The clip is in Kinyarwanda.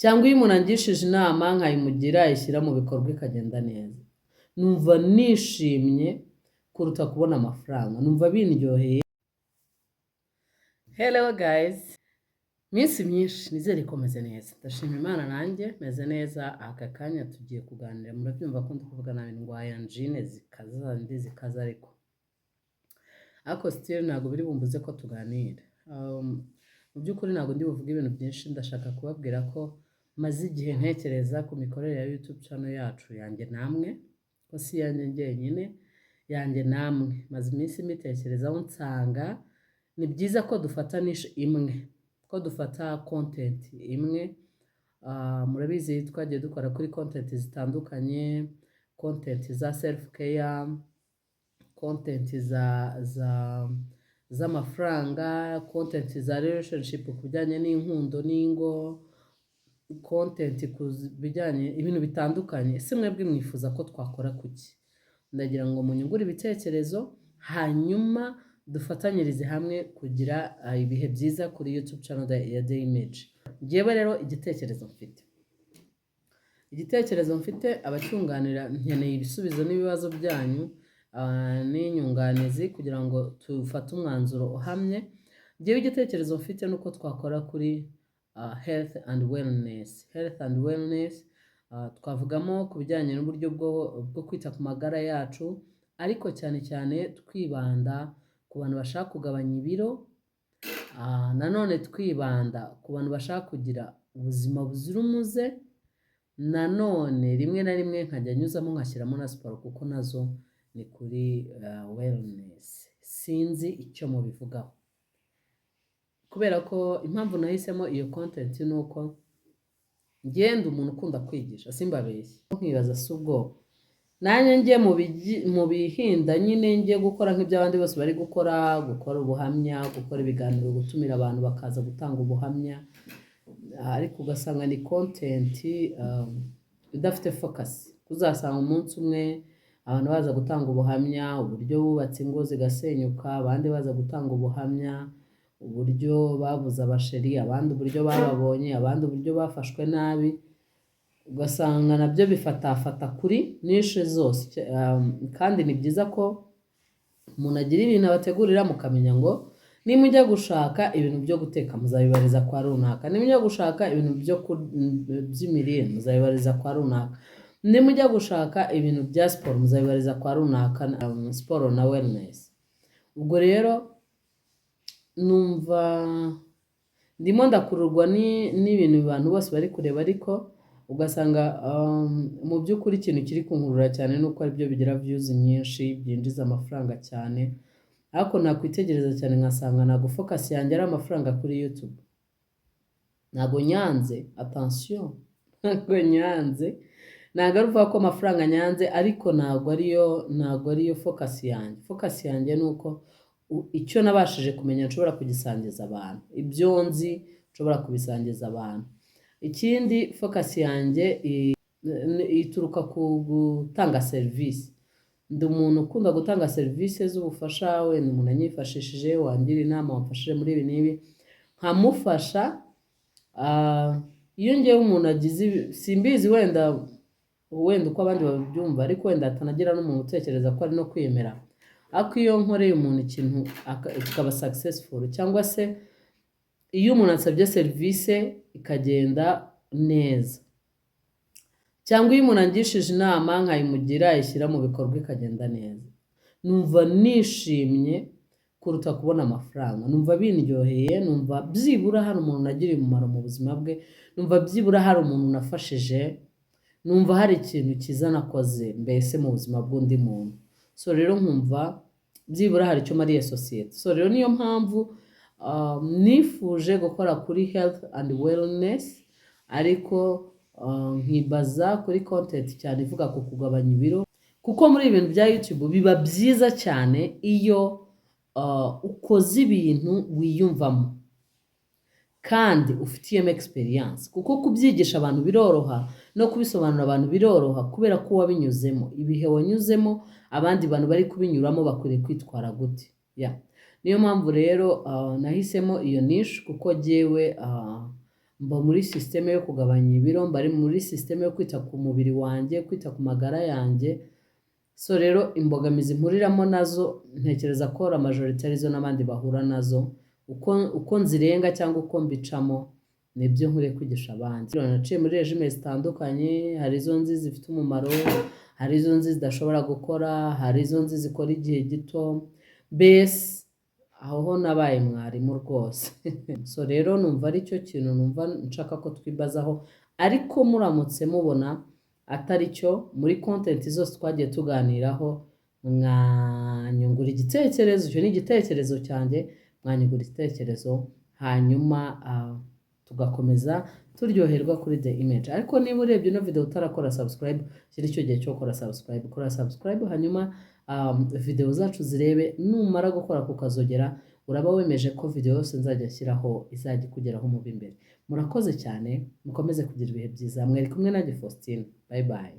cyangwa iyo umuntu angishije inama nkayimugira ayishyira mu bikorwa ikagenda neza, numva nishimye kuruta kubona amafaranga, numva bindyoheye. Hello guys, minsi myinshi nizere ko meze neza, ndashima Imana nanjye meze neza. Aka kanya tugiye kuganira, murabyumva ko ndi kuvuga nabi, ndwaye angine zikaza ariko still ntabwo biri bumbuze ko tuganira. Mu by'ukuri ntabwo ndi buvuge ibintu byinshi, ndashaka kubabwira ko maze igihe ntekereza ku mikorere ya YouTube channel yacu, yanjye namwe, ko si yanjye njyenyine, yanjye namwe. Maze iminsi mbitekerezaho nsanga ni byiza ko dufatanisha imwe, ko dufata content imwe. Murabizi twagiye dukora kuri content zitandukanye, content za self care, content z'amafaranga, content za relationship ku bijyanye n'inkundo n'ingo, content ku bijyanye ibintu bitandukanye. Ese mwebwe mwifuza ko twakora kuki? Ndagira ngo munyungure ibitekerezo, hanyuma dufatanyirize hamwe kugira ibihe byiza kuri YouTube channel ya The Image. Ngewe rero igitekerezo mfite abacyunganira, nkeneye ibisubizo n'ibibazo byanyu n'inyunganizi kugira ngo tufate umwanzuro uhamye. Ngewe igitekerezo mfite nuko twakora kuri health and wellness. Twavugamo ku bijyanye n'uburyo bwo kwita ku magara yacu, ariko cyane cyane twibanda ku bantu bashaka kugabanya ibiro, nanone twibanda ku bantu bashaka kugira ubuzima buzira umuze, nanone rimwe na rimwe nkajya nyuzamo nkashyiramo na siporo, kuko nazo ni kuri wellness. Sinzi icyo mubivugaho, kubera ko impamvu nahisemo iyo content ni uko ngenda umuntu ukunda kwigisha, simbabeshye. Nkibaza si ubwo nanjye njye mu bihinda nyine njye gukora nk'iby'abandi bose bari gukora ubuhamya, gukora ibiganiro, gutumira abantu bakaza gutanga ubuhamya, ariko ugasanga ni content idafite focus. Uzasanga umunsi umwe abantu baza gutanga ubuhamya uburyo bubatse ingo zigasenyuka, abandi baza gutanga ubuhamya uburyo babuze abasheri, abandi uburyo bababonye, abandi uburyo bafashwe nabi. Ugasanga nabyo bifatafata kuri nishe zose. Kandi ni byiza ko umuntu agira ibintu abategurira, mukamenya ngo nimujya gushaka ibintu byo guteka muzabibariza kwa runaka, nimujya gushaka ibintu by'imirire muzabibariza kwa runaka, nimujya gushaka ibintu bya siporo muzabibariza kwa runaka, siporo na wellness. Ubwo rero numva ndimo ndakururwa n'ibintu abantu bose bari kureba, ariko ugasanga mu by'ukuri ikintu kiri kunkurura cyane nuko ari byo bigira views nyinshi, byinjiza amafaranga cyane, ariko nakwitegereza cyane nkasanga ntabwo focus yanjye ari amafaranga kuri YouTube. Ntabwo nyanze, attention, ntabwo nyanze, ntabwo ari uvuga ko amafaranga nyanze, ariko ntabwo ariyo focus yanjye. Focus yanjye ni uko icyo nabashije kumenya nshobora kugisangiza abantu, ibyo nzi nshobora kubisangiza abantu. Ikindi focus yanjye ituruka ku gutanga serivisi. Ndi umuntu ukunda gutanga serivisi z'ubufasha, wenda umuntu anyifashishije, wangira inama, wamfashije muri ibi n'ibi, nkamufasha. Iyo ngewe umuntu agize simbizi wenda uko abandi babyumva, ariko wenda atanagira n'umuntu utekereza ko ari no kwiyemera, ariko iyo nkoreye umuntu ikintu kikaba successful, cyangwa se iyo umuntu asabye serivisi ikagenda neza, cyangwa iyo umuntu angishije inama nkayimugira ayishyira mu bikorwa ikagenda neza, numva nishimye kuruta kubona amafaranga. Numva bindyoheye, numva byibura hari umuntu nagiriye umumaro mu buzima bwe, numva byibura hari umuntu nafashije, numva hari ikintu cyiza nakoze mbese mu buzima bw'undi muntu. So rero nkumva byibura hari icyo mariye sosiyete. So rero niyo mpamvu nifuje gukora kuri health and wellness, ariko nkibaza kuri content cyane ivuga ku kugabanya ibiro, kuko muri ibintu bya YouTube biba byiza cyane iyo ukoze ibintu wiyumvamo kandi ufitiyemo experience, kuko kubyigisha abantu biroroha no kubisobanura abantu biroroha, kubera ko wabinyuzemo, ibihe wanyuzemo, abandi bantu bari kubinyuramo bakwiriye kwitwara gute. Niyo mpamvu rero nahisemo iyo niche, kuko jyewe mba muri sisiteme yo kugabanya ibiro, mba ari muri sisiteme yo kwita ku mubiri wanjye, kwita ku magara yanjye. So rero imbogamizi mpuriramo nazo ntekereza ko la majorite arizo n'abandi bahura nazo, uko nzirenga cyangwa uko mbicamo nibyo nkwiye kwigisha abandi. Naciye muri regime zitandukanye, hari izo nzi zifite umumaro, hari izo nzi zidashobora gukora, hari izo nzi zikora igihe gito, mbese aho ho nabaye mwarimu rwose. So rero numva ari cyo kintu numva nshaka ko twibazaho, ariko muramutse mubona atari cyo, muri content zose twagiye tuganiraho, mwanyungura igitekerezo, icyo ni igitekerezo cyanjye, mwanyungura igitekerezo, hanyuma tugakomeza turyoherwa kuri The Image. Ariko niba urebye ino video utarakora subscribe, iki ni cyo gihe cyo gukora subscribe. Kora subscribe hanyuma video zacu zirebe, numara gukora kukazogera uraba wemeje ko video yose nzajya nshyiraho izajya ikugeraho mu b'imbere. Murakoze cyane, mukomeze kugira ibihe byiza. Mwari kumwe nanjye Faustine. Bye bye.